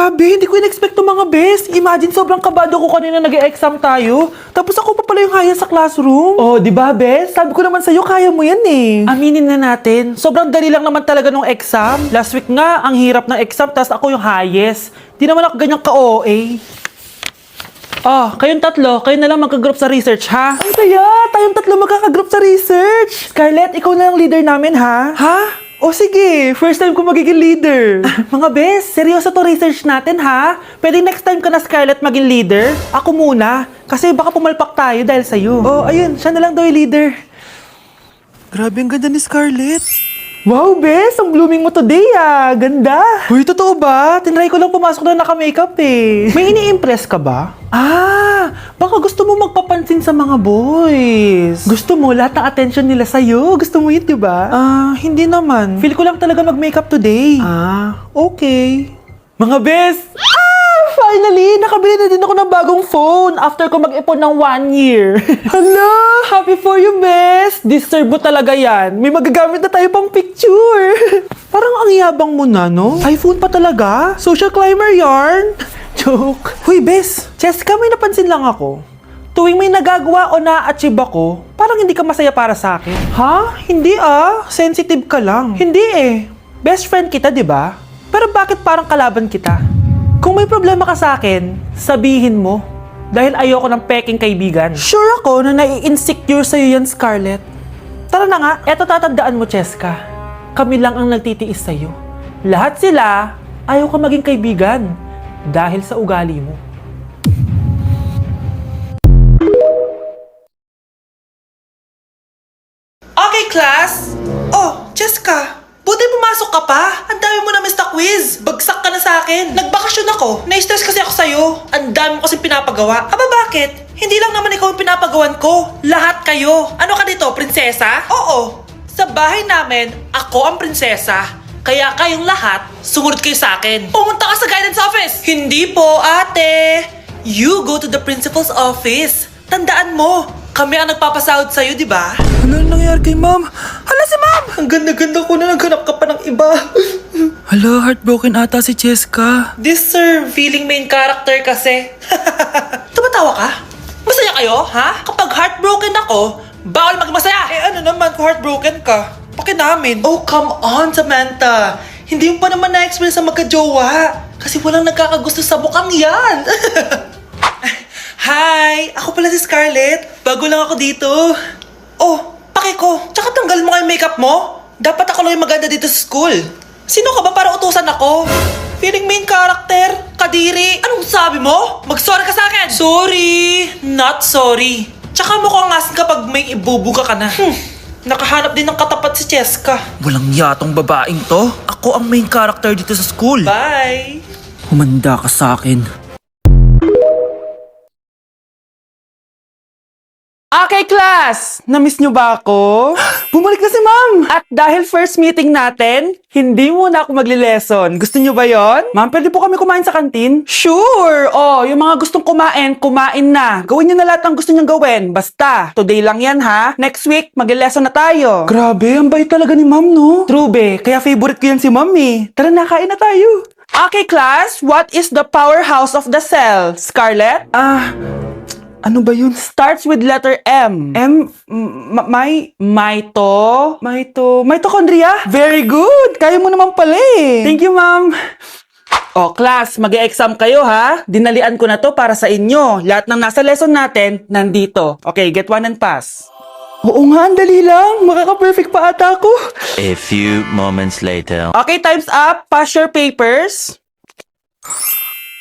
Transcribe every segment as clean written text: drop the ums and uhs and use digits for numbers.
Grabe, hindi ko in-expect to mga bes. Imagine sobrang kabado ko kanina nag-e-exam tayo. Tapos ako pa pala yung haya sa classroom. Oh, di ba bes? Sabi ko naman sa'yo, kaya mo yan eh. Aminin na natin, sobrang dali lang naman talaga nung exam. Last week nga, ang hirap ng exam, tas ako yung highest. Di naman ako ganyang ka-OA. Oh, kayong tatlo, kayo na lang magka-group sa research, ha? Ang saya! Tayong tatlo magkaka-group sa research! Scarlett, ikaw na lang leader namin, ha? Ha? O sige, first time ko magiging leader. Mga bes, seryoso to research natin, ha? Pwede next time ka na, Scarlett, maging leader? Ako muna, kasi baka pumalpak tayo dahil sa'yo. Oh, ayun, siya na lang daw yung leader. Grabe, ang ganda ni Scarlett. Wow, bes! Ang blooming mo today, ah! Ganda! Uy, totoo ba? Tinry ko lang pumasok na naka-makeup eh. May ini-impress ka ba? Ah! Baka gusto mo magpapansin sa mga boys. Gusto mo lahat ng attention nila sa'yo? Gusto mo yun, diba? Hindi naman. Feel ko lang talaga mag-makeup today. Okay. Mga bes! Finally! Nakabili na din ako ng bagong phone after ko mag-ipon ng 1 year. Hala! Happy for you, bes! Deserve mo talaga yan. May magagamit na tayo pang picture. Parang ang yabang mo na, no? iPhone pa talaga? Social climber yarn? Joke. Huy, bes! Cheska, may napansin lang ako. Tuwing may nagagawa o na-achieve ako, parang hindi ka masaya para sa akin. Ha? Hindi ah. Sensitive ka lang. Hindi eh. Best friend kita, di ba? Pero bakit parang kalaban kita? Kung may problema ka sa akin, sabihin mo. Dahil ayoko ng peking kaibigan. Sure ako na nai-insecure sa'yo yan, Scarlett. Tara na nga, eto tatandaan mo, Cheska. Kami lang ang nagtitiis sa'yo. Lahat sila, ayaw ka maging kaibigan. Dahil sa ugali mo. Okay, class! Oh, Cheska! Buti pumasok ka pa. Ang dami mo na miss na quiz. Bagsak ka na sa akin. Nagbakasyon ako. Na-stress kasi ako sa'yo. Ang dami mo kasi pinapagawa. Aba bakit? Hindi lang naman ikaw ang pinapagawan ko. Lahat kayo. Ano ka dito, prinsesa? Oo. Sa bahay namin, ako ang prinsesa. Kaya kayong lahat, sumunod kayo sa akin. Pumunta ka sa guidance office. Hindi po, ate. You go to the principal's office. Tandaan mo, kami ang nagpapasahod sa'yo, di ba? Ano nangyari kay ma'am? Hala si ma'am! Ang ganda-ganda ko na naghanap ka pa ng iba. Hala, heartbroken ata si Cheska. This sir, feeling main character kasi. Tumatawa ka? Masaya kayo, ha? Kapag heartbroken ako, bawal maging masaya. Eh ano naman kung heartbroken ka? Pakinamin. Oh, come on, Samantha. Hindi mo pa naman na-experience sa magka-jowa. Kasi walang nagkakagusto sa mukhang yan. Hi! Ako pala si Scarlett. Bago lang ako dito. Oh, pake ko. Tsaka tanggal mo yung makeup mo. Dapat ako lang yung maganda dito sa school. Sino ka ba para utusan ako? Feeling main character? Kadiri? Anong sabi mo? Mag-sorry ka sa akin! Sorry! Not sorry. Tsaka mukhang asin kapag may ibubuga ka na. Nakahanap din ng katapat si Cheska. Walang yatong babaeng to. Ako ang main character dito sa school. Bye! Humanda ka sa akin. Okay, class! Na-miss nyo ba ako? Bumalik na si ma'am! At dahil first meeting natin, hindi muna ako magli-lesson. Gusto nyo ba yon? Ma'am, pwede po kami kumain sa kantin? Sure! Oh, yung mga gustong kumain, kumain na. Gawin nyo na lahat ng gusto nyong gawin. Basta, today lang yan ha. Next week, magli-lesson na tayo. Grabe, ang bait talaga ni ma'am, no? True, be. Kaya favorite ko yan si ma'am eh. Tara na, kain na tayo. Okay, class. What is the powerhouse of the cell? Scarlett? Ano ba yun? Starts with letter M. Mitochondria? Very good! Kaya mo naman pala eh. Thank you, ma'am. Oh, class, mag-e-exam kayo ha. Dinalian ko na to para sa inyo. Lahat ng nasa lesson natin, nandito. Okay, get one and pass. Oo nga, ang dali lang. Makaka-perfect pa ata ako. A few moments later. Okay, time's up. Pass your papers.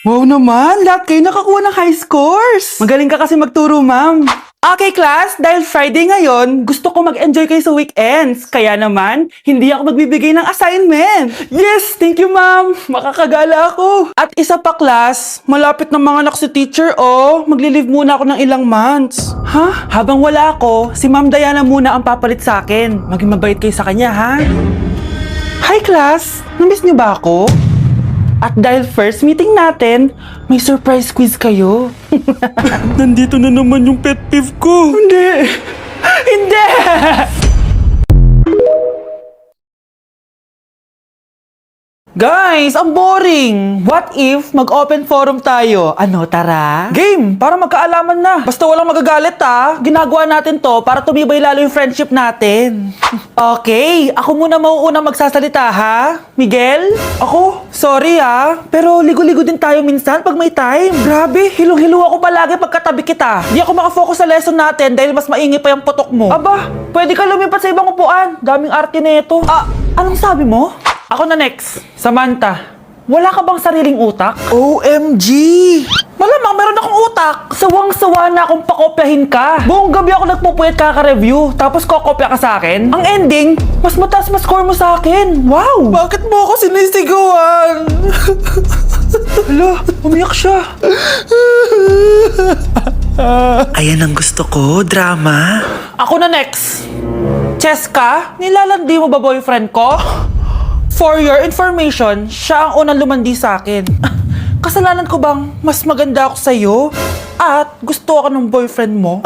Wow naman, lahat kayo nakakuha ng high scores. Magaling ka kasi magturo, ma'am. Okay, class, dahil Friday ngayon, gusto ko mag-enjoy kayo sa weekends. Kaya naman, hindi ako magbibigay ng assignment. Yes, thank you, ma'am. Makakagala ako. At isa pa, class, malapit na mga anak si teacher, oh. Magli-leave muna ako ng ilang months. Ha? Habang wala ako, si Ma'am Diana muna ang papalit sa akin. Maging mabait kayo sa kanya, ha? Hi, class. Namiss niyo ba ako? At dahil first meeting natin, may surprise quiz kayo. Nandito na naman yung pet peeve ko. Hindi! Hindi! Guys, ang boring! What if mag-open forum tayo? Ano, tara? Game! Para magkaalaman na. Basta walang magagalit ha. Ginagawa natin to para tumibay lalo yung friendship natin. Okay, ako muna mauuna magsasalita ha. Miguel? Ako? Sorry ha. Pero ligo-ligo din tayo minsan pag may time. Grabe, hilong-hilo ako palagi pagkatabi kita. Di ako makafocus sa lesson natin dahil mas maingay pa yung putok mo. Aba, pwede ka lumipat sa ibang upuan. Daming arte nito. Anong sabi mo? Ako na next. Samantha, wala ka bang sariling utak? OMG! Malamang meron akong utak. Sawang-sawa na akong pakopyahin ka. Buong gabi ako nagpupuyat kaka-review, tapos kokopya ka sa akin. Ang ending, mas mataas mas score mo sa akin. Wow! Bakit mo ako sinisigawan? Hala, umiyak siya. Ayan ang gusto ko, drama. Ako na next. Cheska, nilalandi mo ba boyfriend ko? For your information, siya ang unang lumandi sa akin. Kasalanan ko bang mas maganda ako sa'yo? At gusto ako ng boyfriend mo?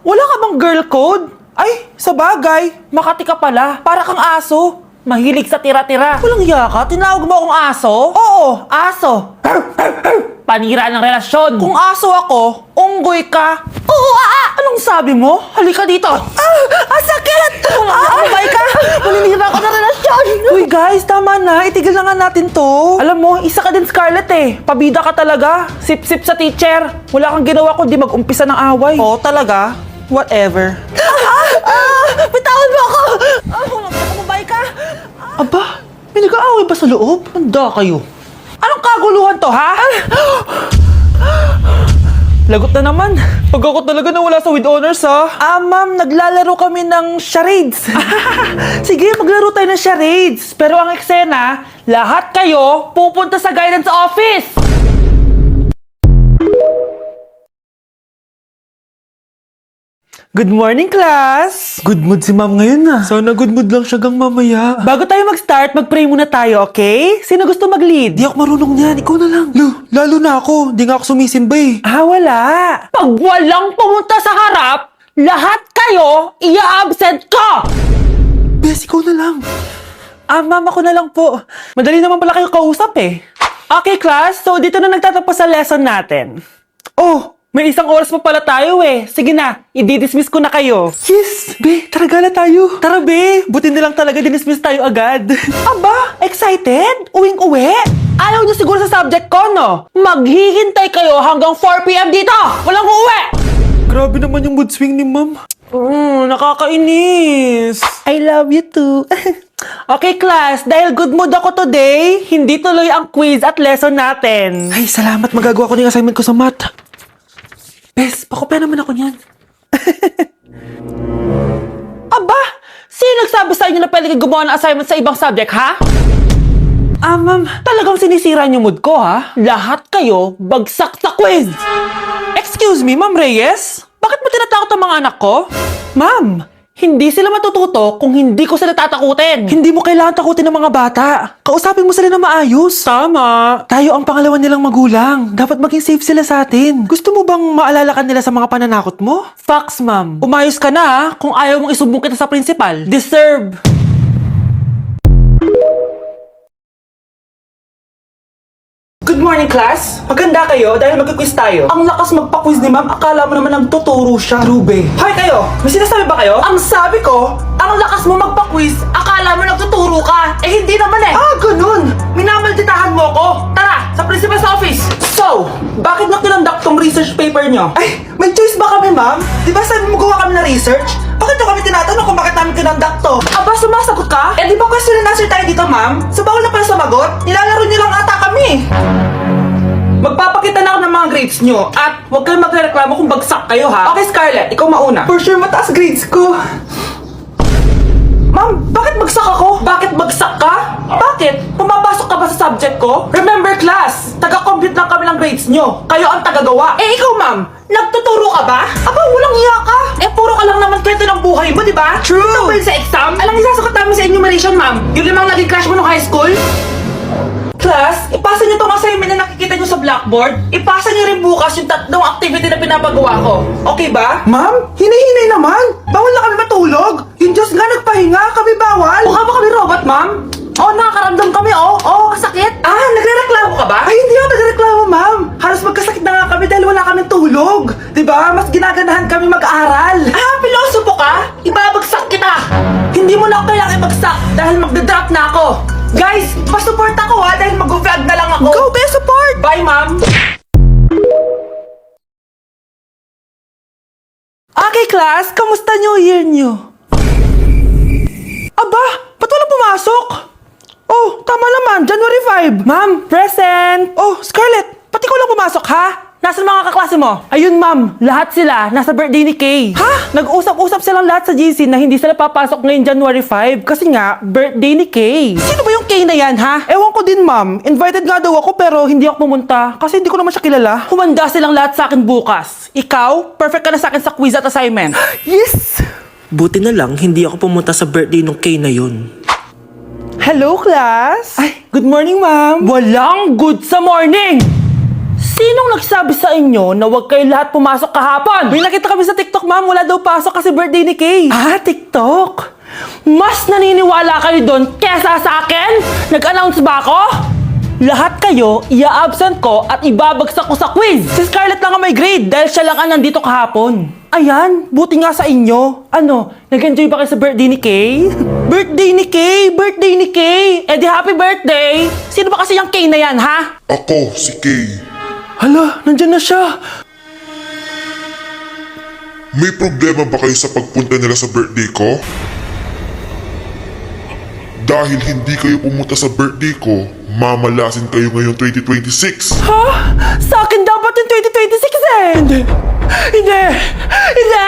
Wala ka bang girl code? Ay, sa bagay, makati ka pala. Para kang aso. Mahilig sa tira-tira. Walang yaka, tinawag mo akong aso? Oo, aso. Panira ng relasyon. Kung aso ako, unggoy ka. Oo, anong sabi mo? Halika dito. Sakit! Umabay ka! Maninira ko ng relasyon. Uy guys, tama na. Itigil na nga natin to. Alam mo, isa ka din Scarlett eh. Pabida ka talaga. Sip-sip sa teacher. Wala kang ginawa kundi mag-umpisa ng away. Oo, talaga. Whatever. Bitawan mo ako! Umabay ka! Aba, may nag-aaway ba sa loob? Handa kayo. Anong kaguluhan to, ha? Lagot na naman. Pag ako talaga nawala sa with honors, ha? Ma'am, naglalaro kami ng charades. Sige, maglaro tayo ng charades. Pero ang eksena, lahat kayo pupunta sa guidance office. Good morning, class! Good mood si ma'am ngayon na. Sana good mood lang siya gang mamaya. Bago tayo mag-start, mag-pray muna tayo, okay? Sino gusto mag-lead? Di ako marunong niyan. Ikaw na lang. Lalo na ako. Di nga ako sumisimba eh. Wala. Pag walang pumunta sa harap, lahat kayo iya-absent ko! Bes, ikaw na lang. Ma'am, ako na lang po. Madali naman pala kayo kausap eh. Okay, class. So, dito na nagtatapos sa lesson natin. Oh! May isang oras pa pala tayo eh. Sige na, i-dismiss ko na kayo. Yes! Be, tara gala tayo. Tara be, buti na lang talaga dinismiss tayo agad. Aba, excited? Uwing-uwi? Ayaw niyo siguro sa subject ko, no? Maghihintay kayo hanggang 4 p.m. dito! Walang uuwi! Grabe naman yung mood swing ni ma'am. Nakakainis. I love you too. Okay, class. Dahil good mood ako today, hindi tuloy ang quiz at lesson natin. Ay, salamat. Magagawa ko na yung assignment ko sa math. Bes, pakopya naman ako niyan. Aba! Sino nagsabi sa inyo na pwede kayo gumawa ng assignment sa ibang subject, ha? Ma'am, talagang sinisira niyo mood ko, ha? Lahat kayo bagsak sa quiz! Excuse me, Ma'am Reyes? Bakit mo tinatakot ang mga anak ko? Ma'am, hindi sila matututo kung hindi ko sila tatakutin. Hindi mo kailangan takutin ng mga bata. Kausapin mo sila na maayos. Tama. Tayo ang pangalawa nilang magulang. Dapat maging safe sila sa atin. Gusto mo bang maalala ka nila sa mga pananakot mo? Facts, ma'am. Umayos ka na ha, kung ayaw mong isumbong kita sa principal. Deserve. Good morning, class! Maganda kayo dahil magkiquiz tayo. Ang lakas magpa-quiz ni ma'am, akala mo naman nagtuturo siya. Rube. Hoy kayo! May sinasabi ba kayo? Ang sabi ko, ang lakas mo magpa-quiz, akala mo nagtuturo ka. Eh hindi naman eh. Ganun! Minamalditahan mo ko. Tara, sa principal's office. So, bakit mo kinonduct tong research paper nyo? Ay, may choice ba kami, ma'am? Di ba sabi mo gawa kami na research? Bakit nyo kami tinatanong kung bakit namin kinonduct to? Aba, sumasagot ka? Eh di ba question and answer tayo dito, ma'am? So bawal na pala sumagot? Nilalaro nyo lang ata kami. Magpapakita na ako ng mga grades nyo at huwag kayong magreklamo kung bagsak kayo, ha? Okay, Scarlett, ikaw mauna. For sure, mataas grades ko. Ma'am, bakit bagsak ako? Bakit bagsak ka? Bakit? Pumapasok ka ba sa subject ko? Remember, class, taga-compute lang kami ng grades nyo. Kayo ang tagagawa. Eh, ikaw, ma'am, nagtuturo ka ba? Aba, walang iya ka. Eh, puro ka lang naman kwento ng buhay mo, di ba? True. Tungkol sa exam, alang isasagot namin sa enumeration, ma'am. Yung limang naging crush mo nung high school. Class, ipasa niyo tong assignment na nakikita niyo sa blackboard. Ipasa niyo rin bukas yung tatlong activity na pinapagawa ko. Okay ba? Ma'am, hinihinay naman. Bawal na kami matulog. Yung Diyos nga nagpahinga, kami bawal. Mukha ba kami robot, ma'am? Oo, nakakaramdam kami, sakit. Ah, nagrereklamo ka ba? Ay, hindi ako nagrereklamo, ma'am. Halos magkasakit na nga kami dahil wala kaming tulog. Diba? Mas ginaganahan kami mag-aral. Ah, pilosopo ka? Ibabagsak kita. Hindi mo na ako kailangan ibagsak dahil magdadrop na ako. Guys, pa-support ako ha dahil mag-vlog na lang ako. Go, be support! Bye, ma'am. Okay, class, kamusta New Year nyo? Aba, ba't walang pumasok? Oh, tama naman, January 5. Ma'am, present. Oh, Scarlett, pati ko lang pumasok, ha? Nasaan mga kaklase mo? Ayun, ma'am, lahat sila nasa birthday ni Kay. Ha? Nag-usap-usap silang lahat sa GC na hindi sila papasok ngayon January 5 kasi nga, birthday ni Kay. Sino ba yung Kay na yan, ha? Ewan ko din, ma'am. Invited nga daw ako pero hindi ako pumunta kasi hindi ko naman siya kilala. Humanda silang lahat sa akin bukas. Ikaw, perfect ka na sa akin sa quiz at assignment. Yes! Buti na lang, hindi ako pumunta sa birthday nung Kay na yun. Hello, class! Ay, good morning, ma'am! Walang good sa morning! Sinong nagsabi sa inyo na huwag kayo lahat pumasok kahapon? May nakita kami sa TikTok, ma'am. Wala daw pasok kasi birthday ni Kay. Ah, TikTok? Mas naniniwala kayo doon kesa sa akin? Nag-announce ba ako? Lahat kayo, ia-absent ko at ibabagsak ko sa quiz. Si Scarlett lang ang may grade dahil siya lang ang nandito kahapon. Ayan, buti nga sa inyo. Ano, nag-enjoy ba kayo sa birthday ni Kay? Birthday ni Kay! Birthday ni Kay! Eh di happy birthday! Sino ba kasi yung Kay na yan, ha? Ako, si Kay. Hala, nandyan na siya. May problema ba kayo sa pagpunta nila sa birthday ko? Dahil hindi kayo pumunta sa birthday ko, mamalasin kayo ngayong 2026. Ha? Sa akin dapat yung 2026 eh! Hindi! Hindi! Hindi!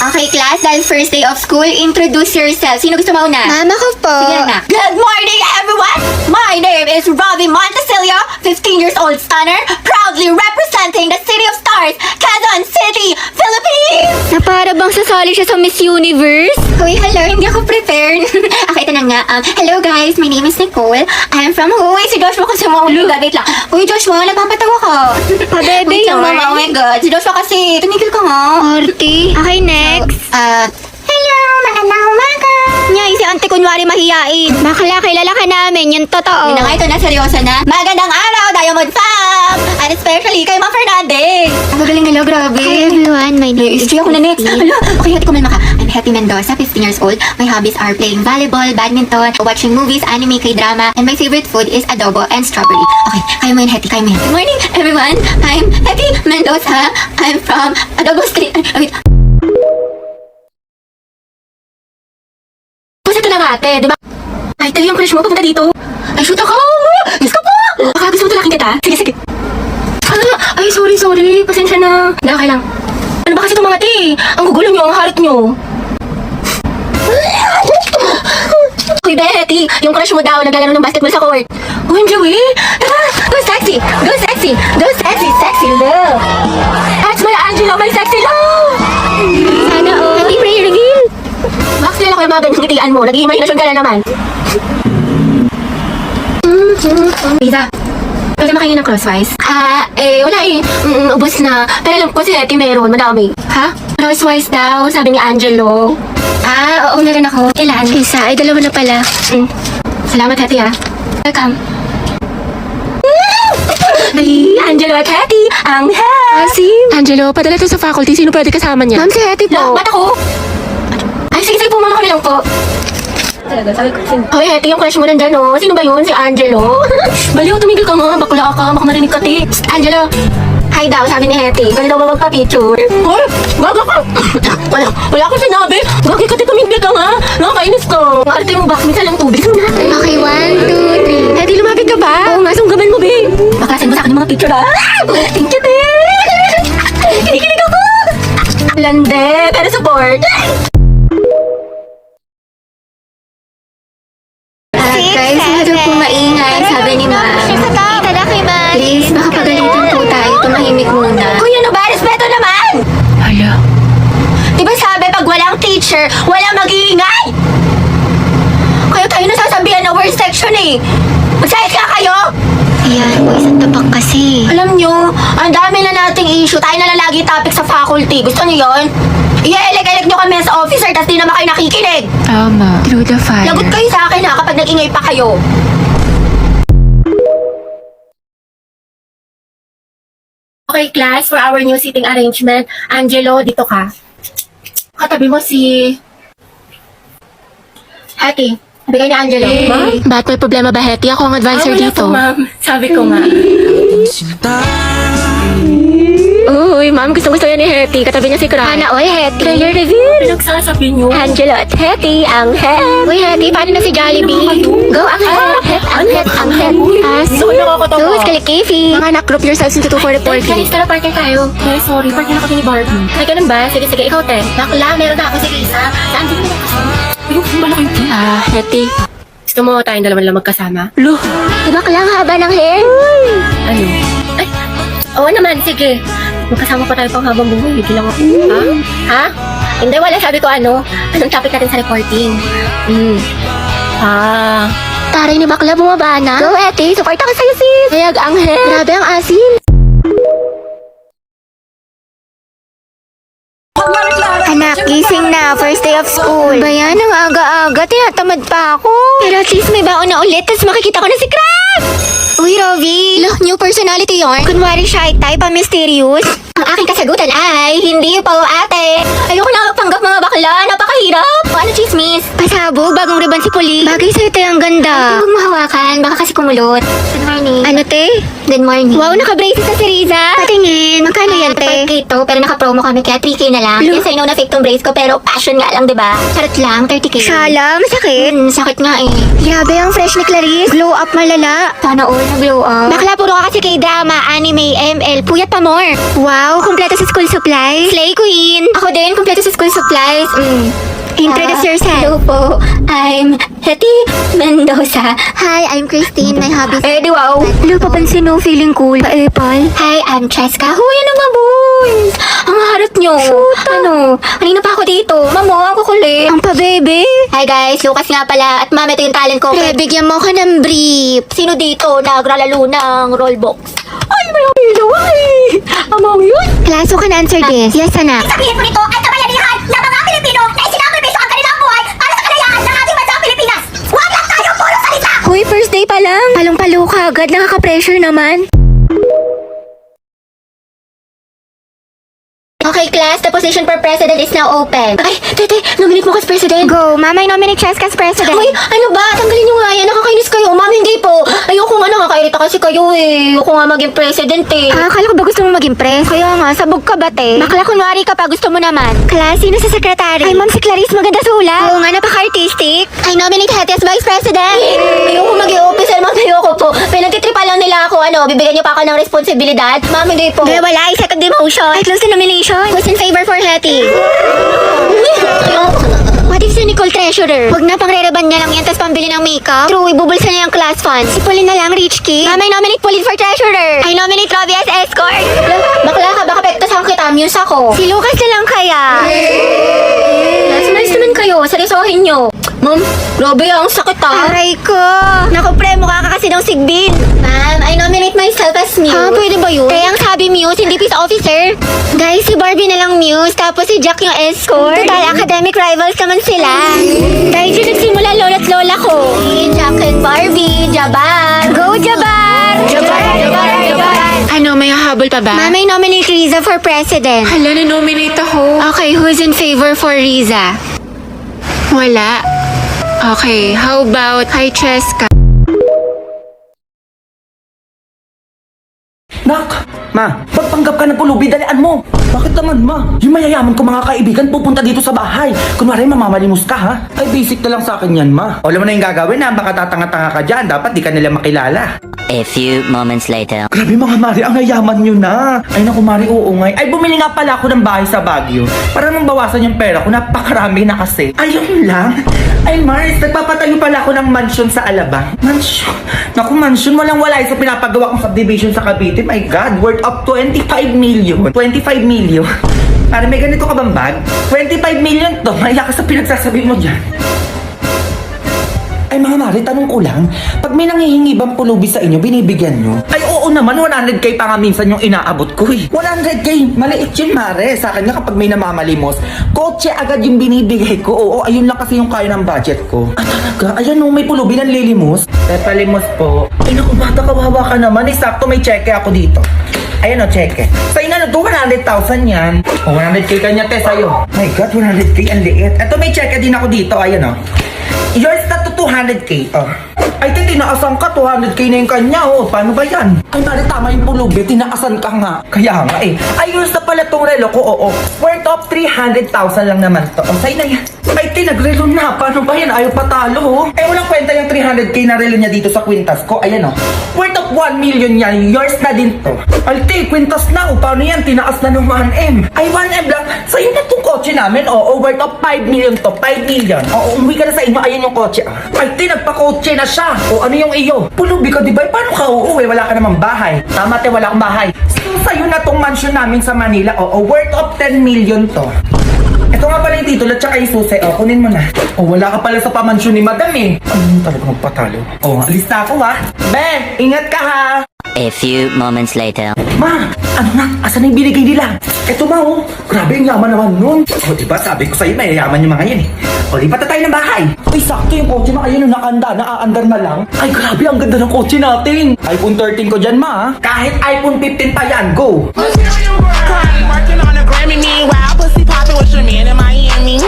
Okay, class, dahil first day of school, introduce yourself. Sino gusto mauna? Mama ko po. Sige na. Good morning, everyone! My name is Robbie Montecillo, 15 years old stunner, proudly representing the City of Stars, Quezon City, Philippines! Na para bang sasali siya sa Miss Universe? Uy, hello, hindi ako prepared. Okay, ito na nga. Hello guys, my name is Nicole. I am from Uy, si Joshua kasi mauliga. Wait lang. Uy, Joshua, nagpapatawa ka. Pa-bebe Wait lang, yun. mama. Oh my God. Si Joshua kasi, tumigil ka nga. Arty. Okay, next. Hello, magandang umaga. Nyay, si ante kunwari mahiyain. Bakla, kilala ka namin, yung totoo. Yun na nga, ito na, seryoso na. Magandang araw, Diamond Fam! And especially kay Ma'am Fernandez. Ang gagaling nila, grabe. Hi everyone, my name is History ako na next. Sophie. Hello, okay, hati kumalma ka. I'm Hetty Mendoza, 15 years old. My hobbies are playing volleyball, badminton, watching movies, anime, K-drama, and my favorite food is adobo and strawberry. Okay, kaya mo yun, Hetty, kaya mo yun. Good morning, everyone. I'm Hetty Mendoza. I'm from Adobo Street. Wait. Basta ito lang ate, di ba? Ay, tayo yung crush mo, pumunta dito. Ay, shoot ako! Yes ka po! Baka gusto mo talaking kita? Sige, sige. Ay, sorry. Pasensya na. Hindi, okay lang. Ano ba kasi itong mga te? Ang gugulo nyo, ang harit nyo. Uy, Betty, yung crush mo daw, naglalaro ng basketball sa court. Uy, Joey, tara, go sexy, go sexy, go sexy, sexy love. That's my Angelo, my sexy love. Sana all. Happy prayer reveal. Max, nila ko yung mga ganyang ngitian mo. Nag-iimaginasyon ka na naman. Pizza. Pwede makain ng crosswise? Wala eh. Ubus na. Pero alam ko si Hetty meron. Madami. Ha? Crosswise daw, sabi ni Angelo. Oo, meron ako. Ilan? Isa, ay dalawa na pala. Salamat, Hetty, ha. Welcome. Ay, Angelo at Hetty, ang Angelo, padala to sa faculty. Sino pwede kasama niya? Ma'am, si Hetty po. Ba't ako? Ay, sige po, mama kami lang po. Hoy, Hetty, yung crush mo nandyan, oh. Sino ba yun? Si Angelo? Baliw, tumigil ka nga. Bakla ka. Baka marinig ka, ti. Angelo. Hi daw, sabi ni Hetty. Pwede daw ba magpa-picture? Hoy, gaga ka. Wala ko sinabi. Gagi ka, ti, tumigil ka nga. Nakakainis ka. Arte mo ba? Minsan lang tubig. Okay, 1, 2, 3. Hetty, lumapit ka ba? Oo nga, sunggaban mo, babe. Baka send mo sa akin yung mga picture, ha? Thank you, te. Kinikilig ako. Lande, pero support. Guys, medyo po maingay, sabi ni Ma'am. Itadakimasu. Please, baka pagalitan po tayo. Tumahimik muna. Uy, ano ba? Respeto naman! Hala. Diba sabi, pag walang teacher, walang mag-iingay? Kaya tayo nasasabihan na worst section eh. Magsayat ka kayo! Ayan, po isang tabak kasi. Alam nyo, ang dami na nating issue. Tayo na lang lagi topic sa faculty. Gusto nyo yon? Ie-eleg-eleg nyo kami sa officer, tas di naman kayo nakikinig. Tama. Through the fire. Lagot kayo sa akin ha, kapag nag-ingay pa kayo. Okay, class, for our new seating arrangement, Angelo, dito ka. Katabi mo si... Hattie, bigay ni Angelo. Ma'am? Ba't may problema ba, Hetty? Ako ang advisor Wala dito. po, ma'am. Sabi ko nga. Uy, ma'am, gustong-gusto yan ni Hetty. Katabi niya si Cry. Sana all, Hetty. Player reveal. Pinagsasabi niyo. Angelo at Hetty, ang head. Uy, Hetty, paano na si Jollibee? Go, ang head. Ang head, ang head. Gusto ko nakakatawa. Sus, kalikifi. Mga anak, group yourselves into 2 for reporting. Guys, tara parking tayo. Eh, sorry, parking na kami ni Barbie. Ay, ganun ba? Sige, sige, ikaw, te. Bakla, meron na ako si Lisa. Saan din naman kasama? Ayun, malaki po. Hetty. Gusto mo tayong dalawa lang magkasama? Lo. Diba lang haba ng hair? Ano? Ay, oo naman, sige. Magkasama pa tayo pang habang buhay. Hindi lang ako. Ha? Ha? Hindi, wala. Sabi ko ano. Anong topic natin sa reporting? Taray ni bakla bumaba na. Go, Hetty. Support ako sa'yo, sis. Hayag ang head. Grabe ang asim. Anak, gising na. First day of school. Bayan, ang aga-aga. Tinatamad pa ako. Pero at least may baon na ulit. Tapos makikita ko na si Crab! Uy, Rovi. Loh, new personality yarn. Kunwari shy type, mysterious. Ang aking kasagutan ay, hindi po, ate. Ayoko na magpanggap mga bakla. Napakahirap. O, ano chismis? Pasabog, bagong ribbon si Puli. Bagay sa'yo, te, ang ganda. Huwag mo hawakan. Baka kasi kumulot. Good morning. Ano, te? Good morning. Wow, naka-braces na si Riza. Patingin. Magkano yan, te? 5K to, pero naka-promo kami, kaya 3K na lang. Yes, I know na fake tong brace ko, pero passion nga lang, diba? Charot lang, 30K. Shala, masakit. Sakit nga eh. Grabe ang fresh ni Clarice. Glow up malala. Sana all na-glow up. Bakla, puro ka kasi kay drama, anime, ML, puyat pa more. Wow, kumpleto sa school supplies. Slay queen. Ako din, kumpleto sa school supplies. Introduce yourself. Hello po, I'm Hetty Mendoza. Hi, I'm Christine. My hobbies. Eh, di wow. Hello, papansin mo, feeling cool. Pa-epal. Hi, I'm Cheska. Huy, ano ba, boys? Ang harap nyo. Ano? Kanina pa ako dito. Mamo, ang kukulit. Ang pa-bebe. Hi, guys. Lucas nga pala. At ma'am, ito yung talent ko. Bigyan mo ka ng brief. Sino dito nagralalo ng rollbox? Ay, may apilo. Ay! Amaw yun. Klaso ka na answer this. Yes, anak. Sabihin mo nito ay kabayanihan ng mga Pilipino na isinakripisyo ang kanilang buhay para sa kalayaan ng ating bansang Pilipinas. Huwag lang tayo puro salita! Hoy, first day pa lang. Palong-palo ka agad. Nakaka-pressure naman. Okay, class. The position for president is now open. Ay, tete, nominate mo kas president. Go. Mama, I nominate Cheska as president. Hoy, ano ba? Tanggalin nyo nga yan. Nakakainis kayo. Mama, hindi po. Ayoko nga, nakakairita kasi kayo eh. Ayoko nga maging president eh. Akala ko ba gusto mo maging pres? Kaya nga, sabog ka ba te? Bakla, kunwari ka pa. Gusto mo naman. Class, sino sa secretary? Ay, ma'am, si Clarice. Maganda sulat. Oo nga, napaka-artistic. I nominate Hetty as vice president. Ayoko maging officer, ma'am. Ayoko po. Pinagtitripa lang nila ako. Ano, bibigyan niyo pa ako ng responsibilidad? Ma'am, hindi po. Kaya wala. I second demotion. I close the nomination. Who's in favor for Hetty? What if si Nicole treasurer? Huwag na, pang-re-reban niya lang yan, tapos pambili ng makeup. True, ibubulsa niya yung class funds. Si Pauline na lang, rich kid. Mama, I nominate Pauline for treasurer. I nominate Robbie as escort. Bakla ka, baka pektasan kita, muse ako. Si Lucas na lang kaya. Nice naman kayo, seryosohin nyo. Ma'am, grabe ang sakit ah. Aray ko. Naku, pre, mukha ka kasi ng sigbin. Ma'am, I nominate myself as Muse. Ha, pwede ba yun? Kaya ang sabi Muse, hindi peace officer. Guys, si Barbie na lang Muse, tapos si Jack yung escort. Total, academic rivals naman sila. Dahil dyan nagsimula lola't lola ko. Jack and Barbie, Jabar. Go, Jabar! Jabar, Jabar, Jabar. Ano, may hahabol pa ba? Ma'am, I nominate Riza for president. Hala, na-nominate ako. Okay, who's in favor for Riza? Wala. Okay, how about kay Cheska? Nak! Ma, pagpanggap ka ng pulubi, dalian mo! Bakit naman, ma? Yung mayayaman ko mga kaibigan pupunta dito sa bahay. Kunwari, mamamalimos ka, ha? Ay, basic na lang sa akin yan, ma. Alam mo na yung gagawin, ha? Baka tatanga-tanga ka dyan. Dapat di ka nila makilala. A few moments later. Grabe mga Mari, ang yayaman nyo na. Ay naku Mari, oo ngay. Ay bumili nga pala ako ng bahay sa Baguio. Para nang bawasan yung pera ko, napakarami na kasi. Ayun lang. Ay Mars, nagpapatayo pala ako ng mansion sa Alabang. Mansion? Naku mansion, walang walay sa pinapagawa kong subdivision sa Cavite. My God, worth of 25 million. 25 million. Para may ganito ka bang bag? 25 million to. Maya ka sa pinagsasabi mo dyan. Ay mga mare, tanong ko lang, pag may nanghihingi bang pulubi sa inyo, binibigyan nyo? Ay oo naman, 100k pa nga minsan yung inaabot ko eh. 100k, maliit yun mare. Sa akin nga kapag may namamalimos, kotse agad yung binibigay ko. Oo, ayun lang kasi yung kaya ng budget ko. Ah talaga? Ayan no, may pulubi ng lilimos. Palimos po. Ay naku bata, kawawa ka naman. Eh, sakto may cheque ako dito. Ayan o, cheque. Sa'yo na, 200,000 yan. O, 100k kanya, te, sa'yo. My God, 100k, ang liit. Eto, may cheque din ako dito. Ayan o. Yours na to 200k. Oh. Ay, te, tinaasan ka. 200k na yung kanya. Oh, paano ba yan? Ay, mali, tama yung pulubi. Tinaasan ka nga. Kaya nga eh. Ay, yours na pala tong relo ko. Oo. Worth of 300,000 lang naman to. O, sa'yo na yan. Ay, te, nagrelo na. Paano ba yan? Ayaw patalo, oh. Eh, walang kwenta yung 300k na relo niya dito sa kwintas ko. Ayan, oh. Worth of 1 million yan. Yours na din to. Ay, te, kwintas na. O, paano yan? Tinaas na ng 1M. Ay, 1M lang. Sa'yo na tong kotse namin. Oo, worth of 5 million to. 5 million. Oo, umuwi ka na sa inyo. Ayan yung kotse. Ay, te, nagpa-kotse na siya. O, ano yung iyo? Pulubi ka, di ba? Paano ka uuwi? Wala ka namang bahay. Tama, te, wala akong bahay. So, sa'yo na tong mansion namin sa Manila. Oo, worth of 10 million to. Ito nga pala yung titulo at saka yung susi. O, kunin mo na. O, wala ka pala sa pamansyon ni Madam eh. Ano talaga magpatalo? O, alis na ako ha. Ben, ingat ka ha. A few moments later. Ma, ano na? Asan na yung binigay nila? Eto ma, oh. Grabe yung yaman naman nun. O, diba sabi ko sa'yo, may yaman yung mga yan eh. O, lipat na tayo ng bahay. Uy, sakto yung kotse ma. Ayun, nakanda, naaandar na lang. Ay, grabe, ang ganda ng kotse natin. iPhone 13 ko dyan ma, ha? Kahit iPhone 15 pa yan, go. Working on a Grammy, meanwhile, pussy poppin' with your man in Miami.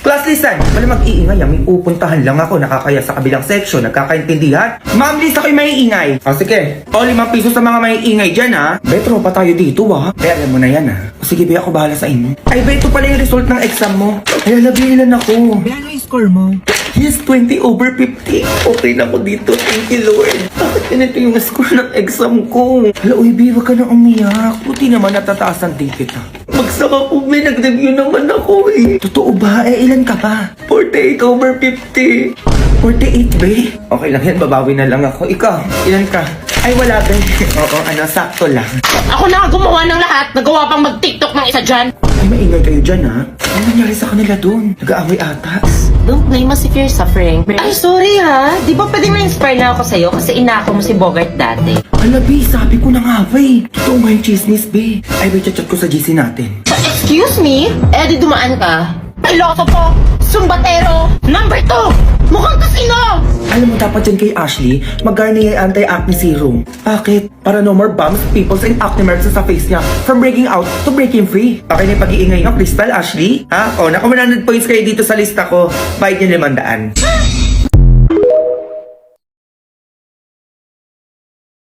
Class, listen. Wala mag-iingay. May pupuntahan lang ako. Nakakaya sa kabilang section. Nagkakaintindihan? Ma'am, list ako'y maiingay. O, sige. O, 5 piso sa mga maiingay dyan, ha? Betro pa tayo dito, ha? Kaya alam mo na yan, ha? O, sige, be, ako bahala sa inyo. Ay, be, ito pala yung result ng exam mo. Ay, labilan ako. Be, ano yung score mo? Yes, 20/50. Okay na ako dito. Thank you, Lord. Bakit ganito yung score ng exam ko? Hala, uy, be, wag ka na umiyak. Buti naman natataas ang ticket, ha? Magsaka po, be. Nag-review naman ako, eh. Totoo ba? Eh, ilan ka ba? 48/50. 48, be? Okay lang yan, babawi na lang ako. Ikaw, ilan ka? Ay, wala, be. Oo, sakto lang. Ako na gumawa ng lahat. Nagawa pang mag-TikTok ng isa dyan. Ay, maingay kayo dyan, ha? Ano nangyari sa kanila dun? Nag-aaway ata. Don't blame us if you're suffering. Ay, sorry ha. Di ba pwedeng na-inspire na ako sa'yo kasi inako mo si Bogart dati? Hala, be, sabi ko na nga, be. Totoo ba yung chismis, be? Ay, be, chat ko sa GC natin. Excuse me? Eh, di dumaan ka? Piloto po! Sumbatero! Number 2! Mukhang kasino! Alam mo, dapat dyan kay Ashley, mag-Garnier Anti-Acne Serum. Bakit? Para no more bumps, pimples, and acne marks sa face niya. From breaking out to breaking free. Okay na yung pag-iingay ng Crystal, Ashley? Ha? O, naka 100 points kayo dito sa lista ko. Bayad niyo 500.